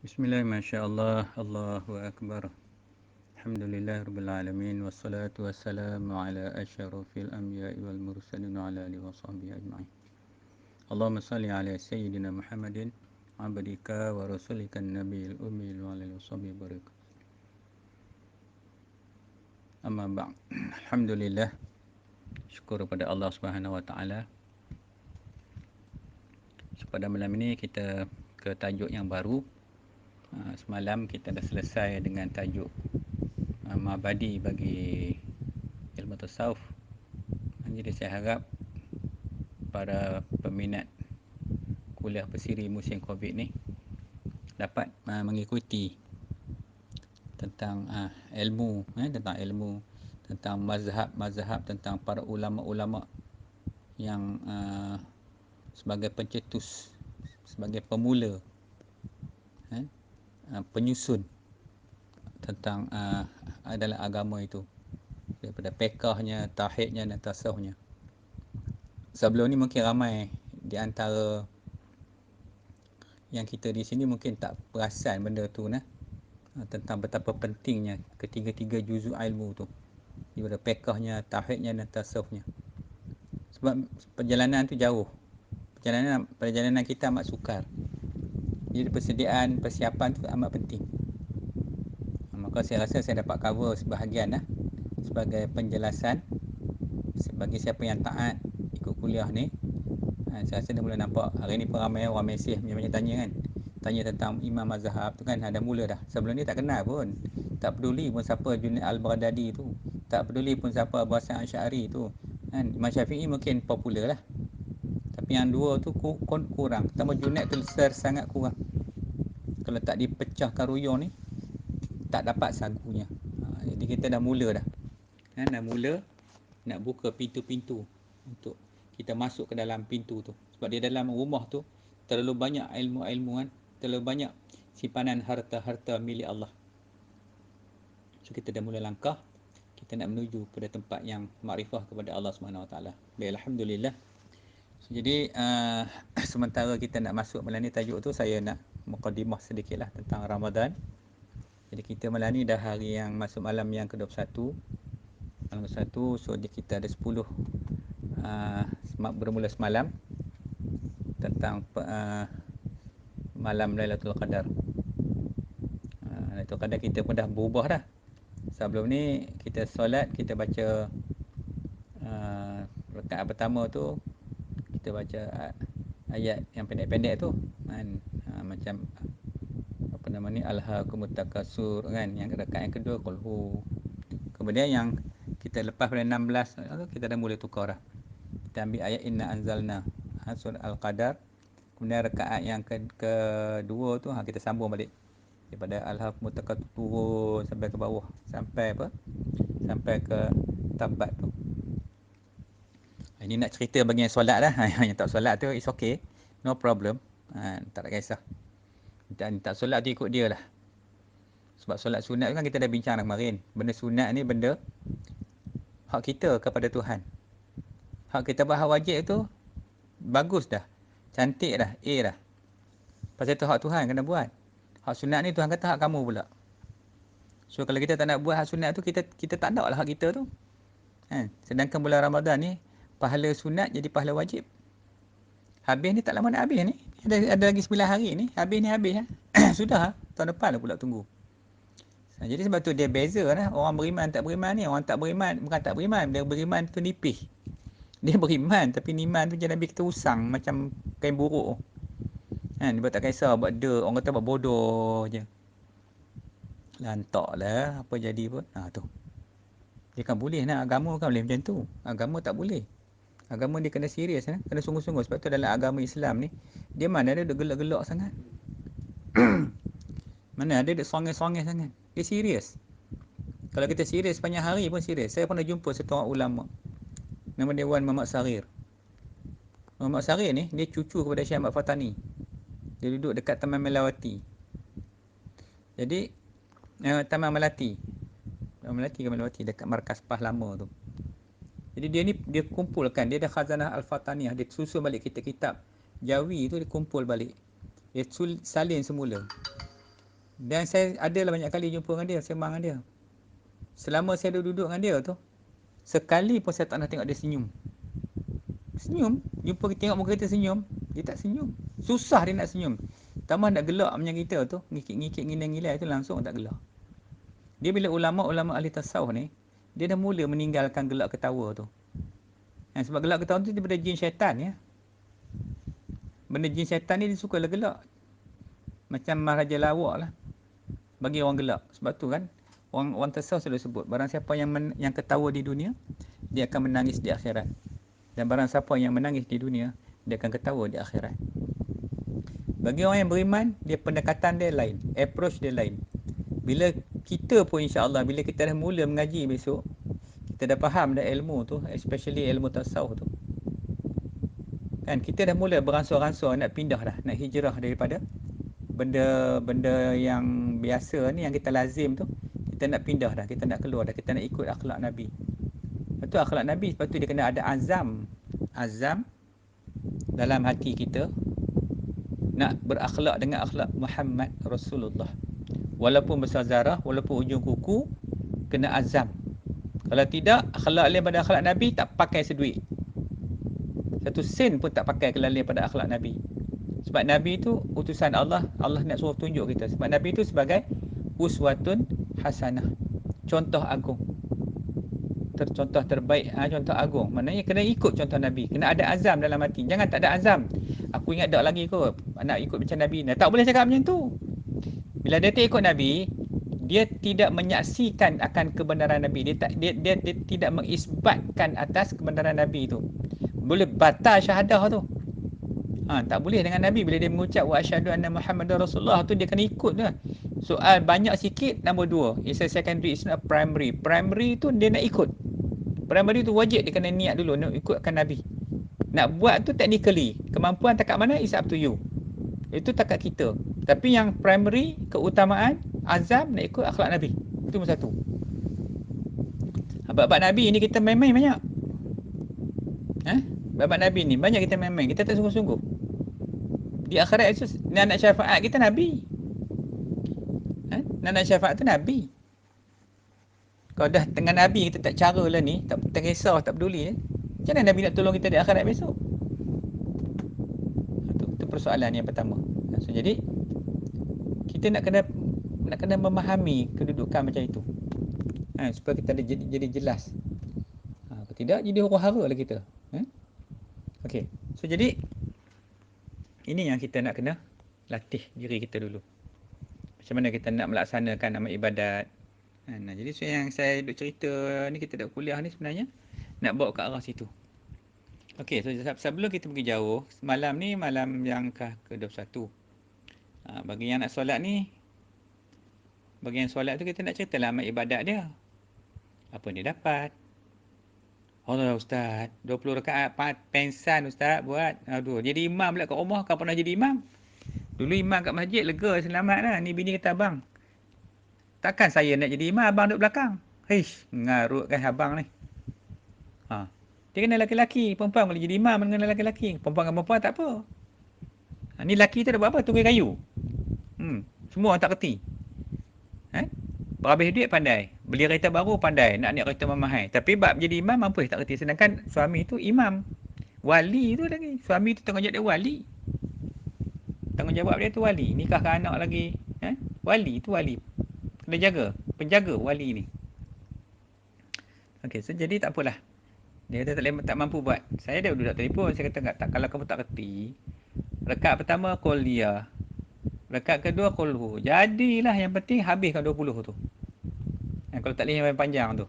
Bismillah, Masya Allah, Allahu Akbar. Alhamdulillah Rabbil Alamin. Wassalatu wassalamu ala asyrafil anbiya'i wal mursalin wa ala alihi wa sahbihi ajma'in. Allahumma salli ala Sayyidina Muhammadin abdika wa rasulika nabiyil ummi wa ala alihi wa sahbihi barik. Amma ba'd. Alhamdulillah. Syukur kepada Allah Subhanahu wa taala. Pada malam ini kita ke tajuk yang baru. Semalam kita dah selesai dengan tajuk mabadi bagi ilmu tasawuf. Jadi saya harap para peminat kuliah bersiri musim Covid ni dapat mengikuti tentang ilmu tentang mazhab tentang para ulama-ulama yang sebagai pencetus, sebagai pemula, penyusun tentang adalah agama itu, daripada fiqahnya, tauhidnya dan tasawufnya. Sebelum ni mungkin ramai di antara yang kita di sini mungkin tak perasan benda tu tentang betapa pentingnya ketiga-tiga juzuk ilmu tu, daripada fiqahnya, tauhidnya dan tasawufnya. Sebab perjalanan tu jauh. Perjalanan kita amat sukar. Jadi persediaan, persiapan tu amat penting. Maka saya rasa saya dapat cover sebahagian sebagai penjelasan bagi siapa yang taat ikut kuliah ni. Saya rasa dah mula nampak. Hari ni pun ramai orang mesej banyak tanya kan. Tanya tentang imam mazhab tu kan, dah mula dah. Sebelum ni tak kenal pun. Tak peduli pun siapa Junaid Al-Baghdadi tu. Tak peduli pun siapa Abu Hasan Asy'ari tu. Kan Imam Syafi'i mungkin popular lah. Tapi yang dua tu kurang. Tambah Junaid tu sangat kurang. Kalau tak dipecahkan ruyung ni, tak dapat sagunya. Jadi kita dah mula dah. Dah mula nak buka pintu-pintu untuk kita masuk ke dalam pintu tu. Sebab di dalam rumah tu terlalu banyak ilmu-ilmu kan, terlalu banyak simpanan harta-harta milik Allah. So kita dah mula langkah, kita nak menuju pada tempat yang makrifah kepada Allah Subhanahu Wa Taala. Baik, alhamdulillah. So, jadi sementara kita nak masuk malam ni tajuk tu, saya nak mukadimah sedikitlah tentang Ramadan. Jadi kita malam ni dah hari yang masuk malam yang ke-21. Malam ke-1, so kita ada 10 bermula semalam tentang malam Lailatul Qadar. Lailatul Qadar kita pun dah berubah dah. Sebelum ni kita solat, kita baca rakaat pertama tu kita baca ayat yang pendek-pendek tu kan, macam apa nama ni, alhaakumut takasur kan. Yang rakaat yang kedua qulhu. Kemudian yang kita lepas pada 16 kita dah mula tukar dah. Kita ambil ayat inna anzalna surah al-qadar. Kemudian rakaat yang kedua tu kita sambung balik daripada alhaakumut takasur turun sampai ke bawah, sampai apa, sampai ke tabat tu. Ini nak cerita bagi yang solat lah. Yang tak solat tu is okay, no problem, tak ada kisah. Dan tak solat tu ikut dia lah. Sebab solat sunat tu kan kita dah bincang dah kemarin. Benda sunat ni benda hak kita kepada Tuhan. Hak kita buat hak wajib tu bagus dah, cantik dah, dah. Pasal tu hak Tuhan kena buat. Hak sunat ni Tuhan kata hak kamu pula. So kalau kita tak nak buat hak sunat tu, kita tak nak lah hak kita tu. Sedangkan bulan Ramadan ni pahala sunat jadi pahala wajib. Habis ni tak lama nak habis ni. Ada lagi 9 hari ni. Habis ni habis sudah tahun depan lah pula tunggu. Jadi sebab tu dia beza lah. Orang beriman tak beriman ni. Orang tak beriman bukan tak beriman. Dia beriman tu nipis. Dia beriman tapi iman tu jadi kita usang macam kain buruk. Dia buat tak kisah buat dia. Orang kata buat bodoh je. Lantak lah apa jadi pun. Tu. Dia kan boleh nak agama kan boleh macam tu. Agama tak boleh. Agama dia kena serius kena sungguh-sungguh. Sebab tu dalam agama Islam ni dia mana ada gelak-gelak sangat. Mana ada songeh-songeh sangat. Dia serius. Kalau kita serius sepanjang hari pun serius. Saya pernah jumpa satu orang ulama. Nama dia Wan Muhammad Sarir. Muhammad Sarir ni dia cucu kepada Syekh Ahmad Fatani. Dia duduk dekat Taman Melawati. Jadi Taman Melati. Taman Melati ke Melawati dekat markas PAH lama tu. Jadi dia ni dia kumpulkan, dia ada khazanah Al-Fataniyah, dia susun balik kitab-kitab Jawi tu, dia kumpul balik. Dia salin semula. Dan saya adalah banyak kali jumpa dengan dia, sembang dengan dia. Selama saya duduk dengan dia tu, sekali pun saya tak nak tengok dia senyum. Senyum, jumpa tengok muka kita senyum, dia tak senyum. Susah dia nak senyum. Tambah nak gelak macam kita tu, ngikik-ngikik ngilai-ngilai tu langsung tak gelak. Dia bila ulama-ulama ahli tasawuf ni, dia dah mula meninggalkan gelak ketawa tu. Sebab gelak ketawa tu daripada jin syaitan ya. Benda jin syaitan ni dia sukalah gelak. Macam Maharaja Lawak lah. Bagi orang gelak. Sebab tu kan, orang tasawuf sudah sebut, barang siapa yang ketawa di dunia, dia akan menangis di akhirat. Dan barang siapa yang menangis di dunia, dia akan ketawa di akhirat. Bagi orang yang beriman, dia pendekatan dia lain, approach dia lain. Bila kita pun insya-Allah, bila kita dah mula mengaji besok, kita dah faham dah ilmu tu, especially ilmu tasawuf tu. Kan kita dah mula beransur-ansur nak pindah dah, nak hijrah daripada benda-benda yang biasa ni yang kita lazim tu, kita nak pindah dah, kita nak keluar dah, kita nak ikut akhlak Nabi. Lepas tu akhlak Nabi, lepas tu dia kena ada azam. Azam dalam hati kita nak berakhlak dengan akhlak Muhammad Rasulullah. Walaupun besar zarah, walaupun ujung kuku, kena azam. Kalau tidak, akhlak lain pada akhlak Nabi tak pakai seduit. Satu sen pun tak pakai kalau lain pada akhlak Nabi. Sebab Nabi itu utusan Allah, Allah nak suruh tunjuk kita. Sebab Nabi itu sebagai uswatun hasanah, contoh agung. Contoh terbaik, contoh agung. Maknanya kena ikut contoh Nabi. Kena ada azam dalam hati. Jangan tak ada azam. Aku ingat tak lagi kot, nak ikut macam Nabi. Nah, tak boleh cakap macam tu. Bila dia tak ikut Nabi, dia tidak menyaksikan akan kebenaran Nabi. Dia tidak mengisbatkan atas kebenaran Nabi itu. Boleh batal syahadah tu. Tak boleh dengan Nabi bila dia mengucap wa asyhadu anna Muhammadar Rasulullah tu dia kena ikut tu. Soal banyak sikit, nombor 2. It's a secondary, it's not primary. Primary tu dia nak ikut. Primary tu wajib dia kena niat dulu nak ikutkan Nabi. Nak buat tu technically, kemampuan takat mana is up to you. Itu takat kita. Tapi yang primary, keutamaan, azam nak ikut akhlak Nabi. Itu nombor 1. Bab-bab Nabi ni kita main-main banyak. Bab-bab Nabi ni banyak kita main-main. Kita tak sungguh-sungguh. Di akhirat itu nak syafaat kita Nabi. Nak syafaat tu Nabi. Kalau dah dengan Nabi kita tak cara lah ni, tak kisah, tak peduli macam mana Nabi nak tolong kita di akhirat besok? Itu persoalan yang pertama. So, jadi kita nak kena memahami kedudukan macam itu. Supaya kita jadi jelas. Kalau tidak jadi huru-hara lah kita. Okey. So jadi ini yang kita nak kena latih diri kita dulu. Macam mana kita nak melaksanakan amal ibadat. Jadi yang saya duk cerita ni, kita duk kuliah ni sebenarnya nak bawa ke arah situ. Okey, so sebelum kita pergi jauh, malam ni malam yang ke-21. Bagi yang nak solat ni, bagi yang solat tu kita nak ceritalah amal ibadat dia. Apa dia dapat. Allah Ustaz, 20 rakaat pensan Ustaz buat. Aduh, jadi imam pula kat rumah, kau pernah jadi imam? Dulu imam kat masjid, lega, selamat lah. Ni bini kata abang, takkan saya nak jadi imam, abang duduk belakang. Hish, ngarut kan abang ni. Dia kena lelaki-lelaki, perempuan boleh jadi imam dengan lelaki-lelaki. Perempuan dengan perempuan tak apa. Ni lelaki tu dah buat apa? Tunggu kayu. Semua orang tak kerti. Berhabis duit pandai. Beli kereta baru pandai. Nak naik kereta mahal. Tapi bab jadi imam mampu tak kerti. Sedangkan suami tu imam. Wali tu lagi. Suami tu tanggungjawab dia wali. Tanggungjawab dia tu wali. Nikahkan anak lagi. Wali tu wali. Kena jaga. Penjaga wali ni. Okey, so jadi tak apalah. Dia kata tak mampu buat. Saya dah duduk telefon. Saya kata tak, kalau kamu tak kerti, rakaat pertama call dia. Rakaat kedua call hu. Jadilah yang penting habiskan 20 tu. Kalau tak boleh yang panjang tu.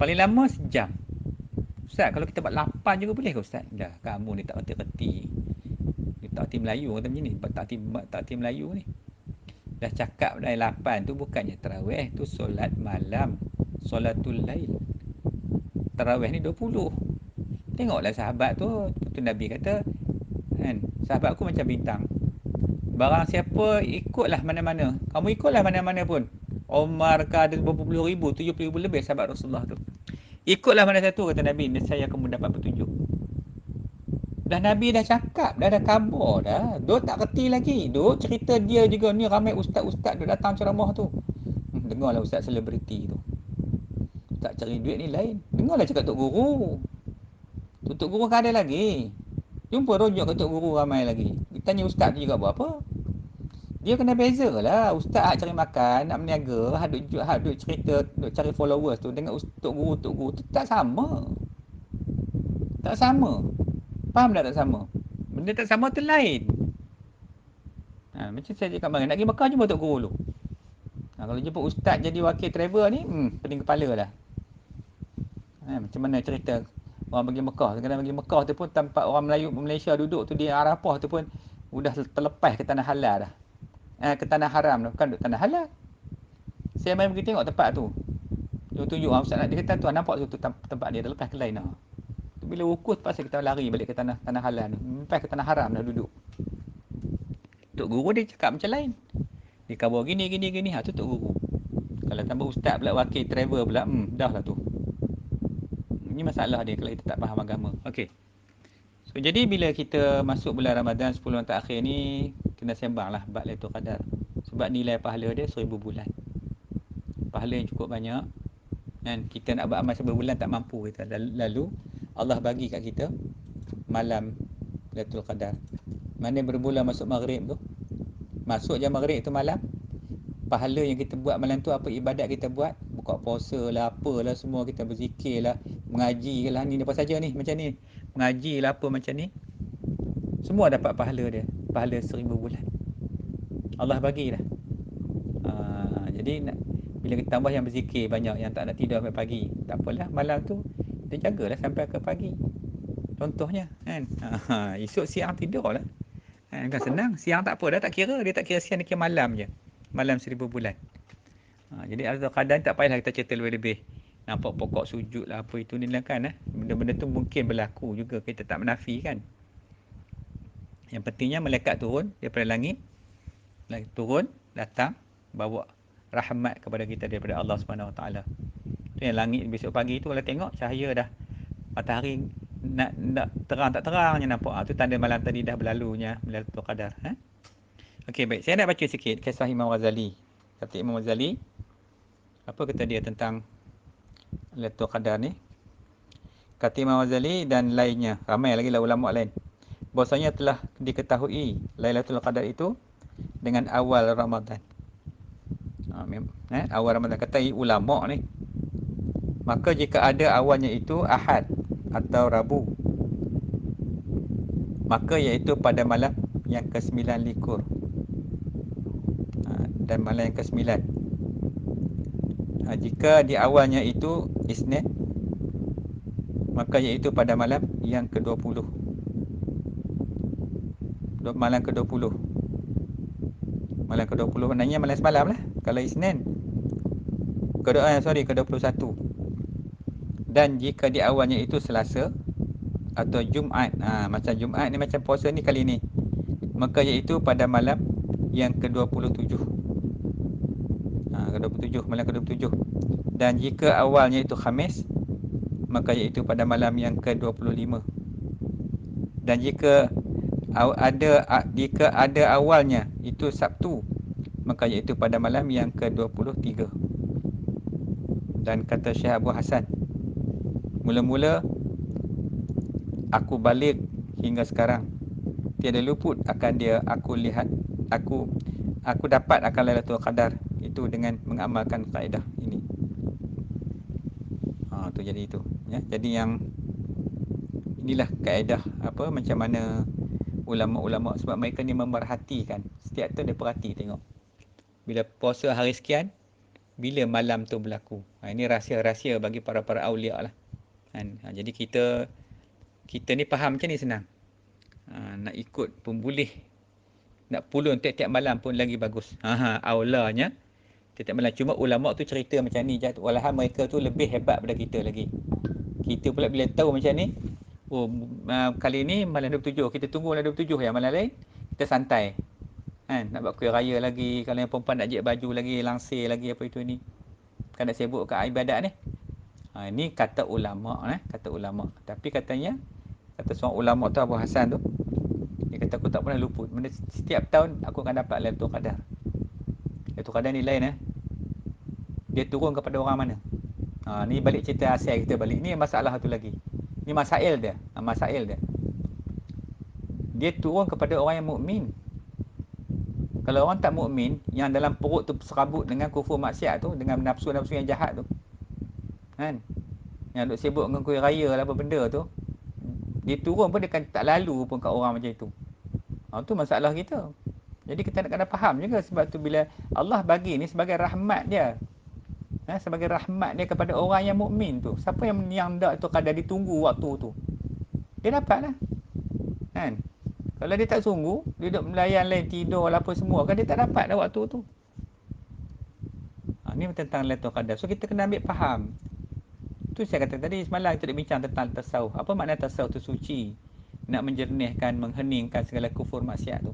Paling lama sejam. Ustaz, kalau kita buat 8 juga boleh ke Ustaz? Dah, kamu ni tak kerti-kerti. Ni tak kerti Melayu kata macam ni. Tak kerti Melayu ni. Dah cakap dah 8 tu bukannya tarawih. Tu solat malam. Solatul lail. Tarawih ni 20. Tengoklah sahabat tu. Tu Nabi kata, kan, sahabat aku macam bintang. Barang siapa ikutlah mana-mana. Kamu ikutlah mana-mana pun. Omar ke ada berapa puluh ribu, 70 ribu lebih sahabat Rasulullah tu. Ikutlah mana satu kata Nabi, saya akan mendapat petunjuk. Dah Nabi dah cakap, dah ada khabar dah. Duk tak reti lagi. Duk cerita dia juga ni ramai ustaz-ustaz duk datang ceramah tu. Dengarlah ustaz selebriti tu. Tak cari duit ni lain. Dengarlah cakap Tok Guru. Tok Guru kan ada lagi. Jumpa rujuk ke Tok Guru ramai lagi. Tanya ustaz tu juga buat apa? Dia kena beza lah. Ustaz hak cari makan, nak berniaga, hak duk cerita, duk cari followers tu dengan Tok Guru tu tak sama. Tak sama. Faham tak sama? Benda tak sama tu lain. Macam saya cakap kemarin, nak pergi Mekah jumpa Tok Guru dulu. Kalau jumpa ustaz jadi wakil travel ni, pening kepala dah. Macam mana cerita orang pergi Mekah. Kadang pergi Mekah tu pun tempat orang Melayu Malaysia duduk tu di Arafah tu pun sudah terlepas ke tanah halal dah. Ke tanah haram tu, bukan duduk tanah halal. Saya main pergi tengok tempat tu. Dia tunjuk ustaz nak dia kata tu nampak tu tempat dia dah lepas ke lain dah. Tu bila wukuf pasal kita lari balik ke tanah halal ni. Lepas ke tanah haram dah duduk. Tok Guru dia cakap macam lain. Dia khabar gini. Tu Tok Guru. Kalau tambah ustaz pula wakil travel pula, dah lah tu. Ini masalah dia kalau kita tak faham agama. Okey. So, jadi bila kita masuk bulan Ramadan 10 bulan terakhir ni, kena sembang lah bab Lailatul Qadar. Sebab nilai pahala dia 1000 bulan. Pahala yang cukup banyak. Dan kita nak buat amal 10 bulan tak mampu kita. Lalu Allah bagi kat kita malam Lailatul Qadar. Mana berbulan masuk maghrib tu. Masuk jam maghrib tu malam. Pahala yang kita buat malam tu, apa ibadat kita buat, buka puasa lah, apalah semua, kita berzikir lah, mengaji lah, ni apa saja ni, macam ni, mengaji lah apa macam ni, semua dapat pahala dia, pahala 1000 bulan Allah bagi dah. Jadi bila kita tambah yang berzikir banyak, yang tak nak tidur sampai pagi, tak apalah, malam tu kita jagalah sampai ke pagi contohnya kan. Esok siang tidur lah kan, senang. Siang tak apa dah, tak kira, dia tak kira siang, dia kira malam je, malam 1000 bulan. Jadi kadang tak payahlah kita cerita lebih-lebih. Nampak pokok sujud lah apa itu ni lah kan. Benda-benda tu mungkin berlaku juga, kita tak menafikan. Yang pentingnya malaikat turun daripada langit, turun, datang, bawa rahmat kepada kita daripada Allah SWT. Tu yang langit besok pagi tu, kalau tengok cahaya dah, matahari nak terang tak terangnya nampak. Tu tanda malam tadi dah berlalunya Lailatul Qadar. Okey, baik. Saya nak baca sikit kisah Imam Ghazali. Kata Imam Ghazali, apa kata dia tentang Lailatul Qadar ni? Kata Imam Ghazali dan lainnya, ramai lagi lah ulama lain, bahasanya telah diketahui Lailatul Qadar itu dengan awal Ramadan. Awal Ramadan, kata ulama ni. Maka jika ada awalnya itu Ahad atau Rabu, maka iaitu pada malam yang ke-9 likur, dan malam yang ke-9. Jika di awalnya itu Isnin, maka iaitu pada malam yang ke-20. Malam ke-20. Malam ke-20 maknanya malam semalam lah. Kalau Isnin ke-21. Dan jika di awalnya itu Selasa atau Jumaat, macam Jumaat ni, macam puasa ni kali ni, maka iaitu pada malam yang ke-27. Ke-27, malam ke-27. Dan jika awalnya itu Khamis, maka iaitu pada malam yang ke-25. Dan jika ada awalnya itu Sabtu, maka iaitu pada malam yang ke-23. Dan kata Syekh Abu Hasan, mula-mula aku balik hingga sekarang, tiada luput akan dia aku lihat, aku dapat akan Lailatul Qadar itu dengan mengamalkan kaedah ini. Tu jadi itu ya. Jadi yang inilah kaedah apa, macam mana ulama-ulama, sebab mereka ni memerhatikan, setiap tu dia perhati tengok bila puasa hari sekian, bila malam tu berlaku. Ini rahsia-rahsia bagi para-para awliya lah kan. Jadi kita ni faham macam ni senang. Nak ikut pun boleh, nak pulun tiap-tiap malam pun lagi bagus. Aulanya tiap-tiap malam. Cuma ulama tu cerita macam ni, walaupun mereka tu lebih hebat daripada kita lagi. Kita pula bila tahu macam ni, kali ni malam 27, kita tunggu malam 27 ya, malam lain kita santai kan, nak buat kuih raya lagi, kalau yang perempuan nak jahit baju lagi, langsir lagi, apa itu ni kan, nak sibuk kat ibadat ni. Ini kata ulama, kata ulama. Tapi kata Kata seorang ulama tu, Abu Hasan tu, dia kata aku tak pernah luput. Setiap tahun aku akan dapat Lailatul Qadar. Lailatul Qadar ni lain dia turun kepada orang mana. Ni balik cerita asal kita balik. Ni masalah tu lagi. Ni masail dia. Masail dia. Dia turun kepada orang yang mukmin. Kalau orang tak mukmin, yang dalam perut tu serabut dengan kufur maksiat tu, dengan nafsu-nafsu yang jahat tu, kan? Yang duk sibuk dengan kuih raya lah apa benda tu, dia turun pun dia kan tak lalu pun kat orang macam itu. Tu masalah kita. Jadi kita nak kena faham juga, sebab tu bila Allah bagi ni sebagai rahmat dia. Sebagai rahmat dia kepada orang yang mukmin tu. Siapa yang tak tu kadang ditunggu waktu tu, dia dapat lah. Kan? Kalau dia tak sungguh, dia duduk melayan lain, tidur lah apa semua, kan dia tak dapat dah waktu tu. Ni tentang Lailatul Qadar. So kita kena ambil faham. Tu saya kata tadi, semalam kita bincang tentang tasawuf. Apa makna tasawuf tu? Suci. Nak menjernihkan, mengheningkan segala kufur maksiat tu.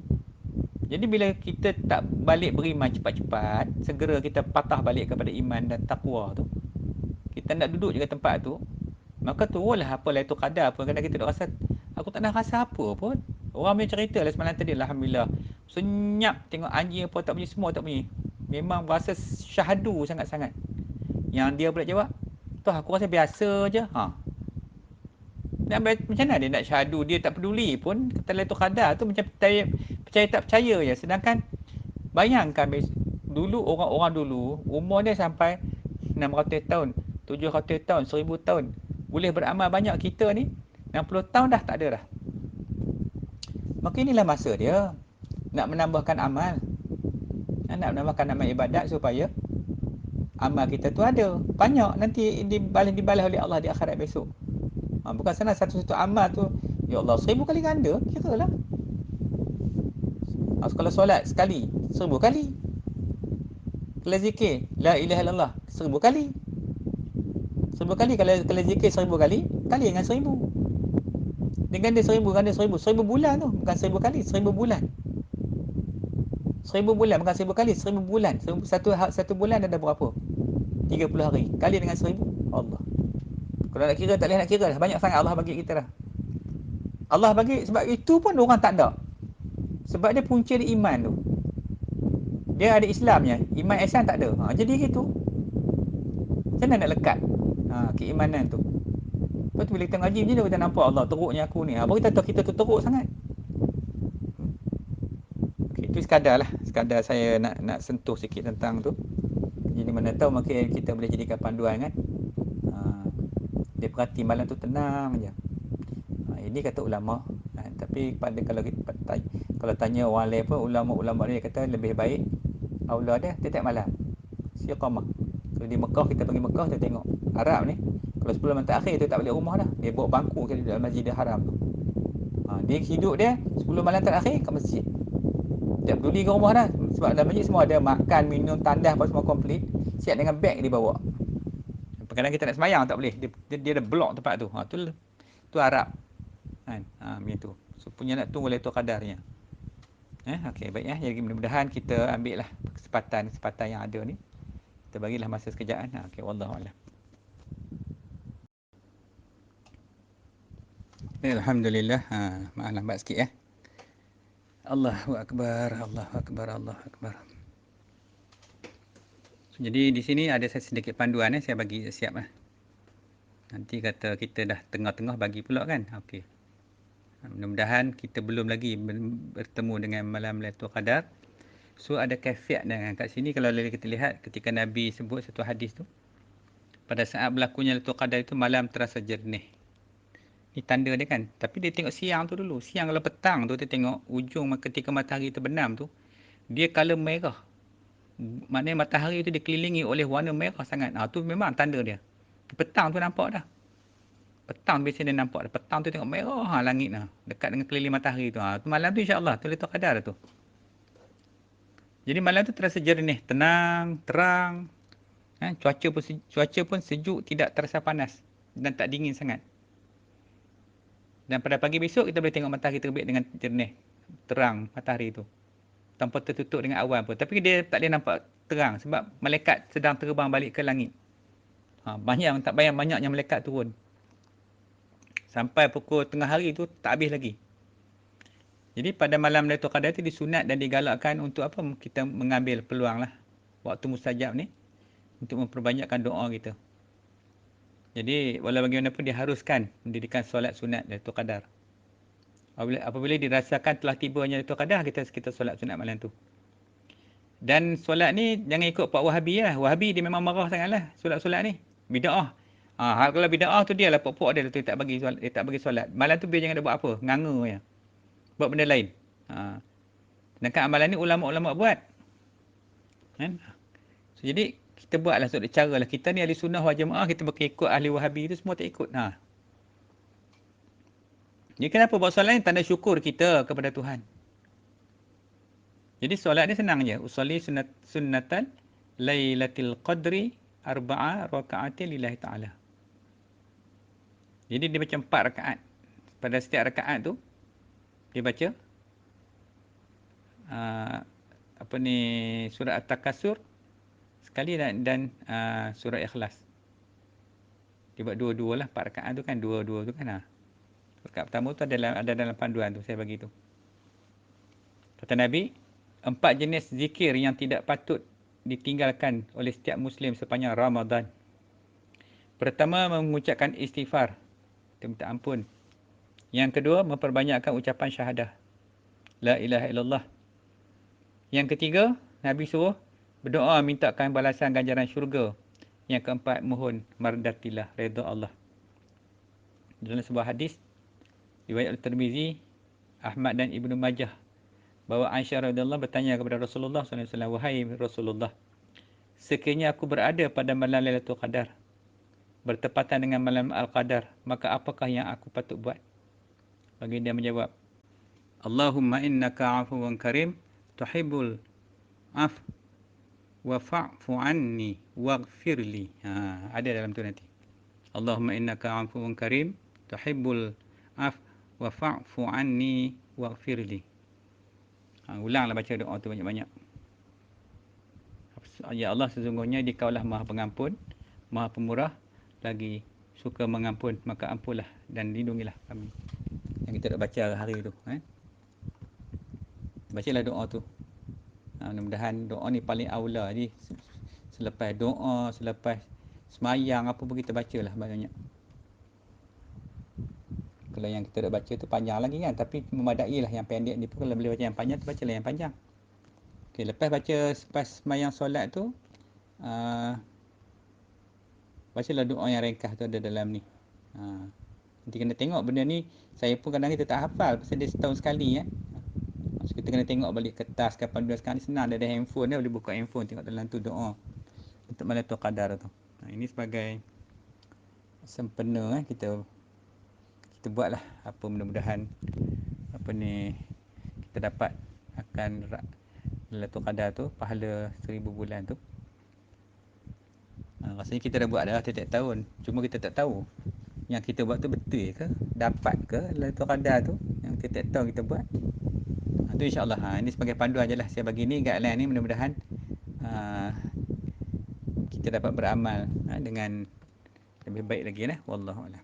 Jadi bila kita tak balik beriman cepat-cepat, segera kita patah balik kepada iman dan takwa tu, kita nak duduk je kat tempat tu, maka turunlah apa Lailatul Qadar pun. Kadang kita duk rasa, aku tak nak rasa apa pun. Orang punya cerita lah semalam tadi, Alhamdulillah. Senyap tengok anjing apa tak bunyi, semua tak bunyi. Memang rasa syahdu sangat-sangat. Yang dia pula jawab, "Tuh, aku rasa biasa je." Macam mana dia nak syahdu? Dia tak peduli pun. Kata Lailatul Qadar tu macam percaya tak percaya je. Sedangkan bayangkan dulu, orang-orang dulu umur dia sampai 600 tahun, 700 tahun, 1000 tahun. Boleh beramal banyak. Kita ni 60 tahun dah tak ada dah. Maka inilah masa dia nak menambahkan amal. Nak menambahkan amal ibadat supaya amal kita tu ada banyak, nanti dibalas oleh Allah di akhirat besok. Bukan senang satu-satu amal tu, ya Allah, 1000 kali ganda, kira lah. Kalau solat sekali, 1000 kali. Kalau zikir, la ilaha illallah, 1000 kali. 1000 kali, kalau zikir 1000 kali, kali dengan 1000. Dia ganda 1000, ganda 1000. 1000 bulan tu, bukan 1000 kali, 1000 bulan. 1000 bulan, bukan 1000 kali, 1000 bulan. Satu bulan ada berapa? 30 hari. Kali dengan 1000. Allah. Kalau nak kira, tak boleh nak kira dah. Banyak sangat Allah bagi kita dah. Allah bagi, sebab itu pun orang tak ada. Sebab dia punca di iman tu. Dia ada Islamnya, iman ihsan tak ada. Jadi gitu. Macam mana nak lekat keimanan tu? Lepas tu bila kita ngaji macam ni, kita nampak Allah teruknya aku ni. Baru kita tahu kita tu teruk sangat. Okay, itu sekadar lah. Sekadar saya nak sentuh sikit tentang tu. Jadi mana tahu mungkin kita boleh jadikan panduan kan. Dia perhati malam tu tenang je. Ini kata ulama. Tapi kalau tanya orang lain pun, ulama-ulama dia kata lebih baik aula dia tiap malam istiqamah. Kalau di Mekah, kita pergi Mekah, kita tengok Arab ni, kalau 10 malam terakhir tu tak balik rumah dah. Dia bawa bangku ke dalam Masjidil Haram tu. Dia hidup dia 10 malam terakhir kat masjid. Tak peduli ke rumah dah. Sebab dalam masjid semua ada makan, minum, tandas apa semua komplit. Siap dengan beg dia bawa. Kadang-kadang kita nak sembahyang tak boleh. Dia ada blok tempat tu. Tu Arab. Kan? Macam tu. So punya nak tunggu Lailatul Qadarnya. Okey, baik ya. Jadi mudah-mudahan kita ambil lah kesempatan yang ada ni. Kita bagilah masa sekejap kan. Okey, wallahu a'lam. Alhamdulillah. Maaf lambat sikit ya. Allahu akbar, Allahu akbar, Allahu akbar. Jadi di sini ada sedikit panduan saya bagi siap lah. Nanti kata kita dah tengah-tengah bagi pula kan. Okey. Mudah-mudahan kita belum lagi bertemu dengan malam Lailatul Qadar. So ada kaifiat dengan kat sini, kalau kita lihat ketika Nabi sebut satu hadis tu, pada saat berlakunya Lailatul Qadar itu malam terasa jernih. Ni tanda dia kan. Tapi dia tengok siang tu dulu. Siang kalau petang tu dia tengok ujung ketika matahari terbenam tu, dia color merah. Maknanya matahari tu dikelilingi oleh warna merah sangat. Tu memang tanda dia. Petang tu nampak dah. Petang biasanya dia nampak dah. Petang tu tengok merah langit dah. Dekat dengan keliling matahari tu. Tu malam tu insya-Allah tu Lailatul Qadar tu. Jadi malam tu terasa jernih, tenang, terang. Cuaca pun sejuk, tidak terasa panas dan tak dingin sangat. Dan pada pagi besok kita boleh tengok matahari terbit dengan jernih, terang matahari tu. Tanpa tertutup dengan awan pun. Tapi dia tak boleh nampak terang sebab malaikat sedang terbang balik ke langit. Tak bayang banyaknya malaikat turun. Sampai pukul tengah hari tu tak habis lagi. Jadi pada malam Lailatul Qadar tu disunat dan digalakkan untuk apa? Kita mengambil peluang lah. Waktu mustajab ni untuk memperbanyakkan doa kita. Jadi walau bagaimanapun diharuskan mendirikan solat sunat Lailatul Qadar. Apabila dirasakan telah tibanya Lailatul Qadar, kita solat sunat malam tu. Dan solat ni jangan ikut Pak Wahabi lah. Wahabi dia memang marah sangatlah solat-solat ni. Bida'ah. Kalau bida'ah tu dia lah pokok dia tu dia tak bagi solat. Malam tu biar jangan ada buat apa, nganga je. Buat benda lain. Ha. Sedangkan amalan ni ulama-ulama buat. Kan? So, jadi kita buatlah satu cara lah. Kita ni ahli sunnah wal jamaah, kita pakai ikut ahli Wahabi tu semua tak ikut. Jadi kenapa buat solat ni? Tanda syukur kita kepada Tuhan. Jadi solat ni senang je. Usolli sunnatan Lailatul Qadri arba'a raka'atin lillahi ta'ala. Jadi dia baca 4 rakaat. Pada setiap rakaat tu dia baca apa ni, surah At-Takasur sekali dan surah Ikhlas. Dia buat dua-dua lah, 4 rakaat tu kan, dua-dua tu kan. Rakaat pertama tu ada dalam panduan tu saya bagi tu. Kata Nabi, 4 jenis zikir yang tidak patut ditinggalkan oleh setiap Muslim sepanjang Ramadan. Pertama, mengucapkan istighfar, kita minta ampun. Yang kedua, memperbanyakkan ucapan syahadah, La ilaha illallah. Yang ketiga, Nabi suruh berdoa mintakan balasan ganjaran syurga. Yang keempat, mohon mardatillah, redha Allah. Dalam sebuah hadis riwayat Al-Tirmizi, Ahmad dan Ibnu Majah, bahawa Aisyah radhiyallahu bertanya kepada Rasulullah SAW, wahai Rasulullah, sekiranya aku berada pada malam Lailatul Qadar, bertepatan dengan malam Al-Qadar, maka apakah yang aku patut buat? Baginda menjawab, Allahumma innaka afuwan karim, tuhibbul af wa fa'fu anni waghfirli. Ada dalam tu nanti. Allahumma innaka afuwan karim, tuhibbul af wa fa'fu anni waghfirli. Ulanglah baca doa tu banyak-banyak. Ya Allah, sesungguhnya Dikaulah Maha Pengampun, Maha Pemurah, lagi suka mengampun, maka ampunlah dan lindungilah kami. Yang kita dah baca hari tu. Bacalah doa tu. Mudah-mudahan doa ni paling aula. Jadi selepas doa, selepas semayang apa pun kita bacalah banyak. Kalau yang kita dah baca tu panjang lagi kan, tapi memadai lah. Yang pendek ni pun kalau boleh baca yang panjang tu, bacalah yang panjang. Okay, lepas semayang solat tu, bacalah doa yang ringkas tu ada dalam ni. Nanti kena tengok benda ni. Saya pun kadang kita tak hafal pasal dia setahun sekali. So, kita kena tengok balik kertas ke panduan. Sekarang ni senang, ada handphone dia, boleh buka handphone tengok dalam tu doa untuk Lailatul Qadar tu. Ini sebagai sempena kita buatlah apa, mudah-mudahan apa ni kita dapat akan Lailatul Qadar tu, pahala 1000 bulan tu. Rasanya kita dah buat dah setiap tahun, cuma kita tak tahu yang kita buat tu betul ke, dapat ke Lailatul Qadar tu yang setiap tahun kita buat. Tu insya-Allah. Ini sebagai panduan je lah saya bagi ni, guideline ni, mudah-mudahan kita dapat beramal dengan lebih baik lagi lah. Wallahu a'lam.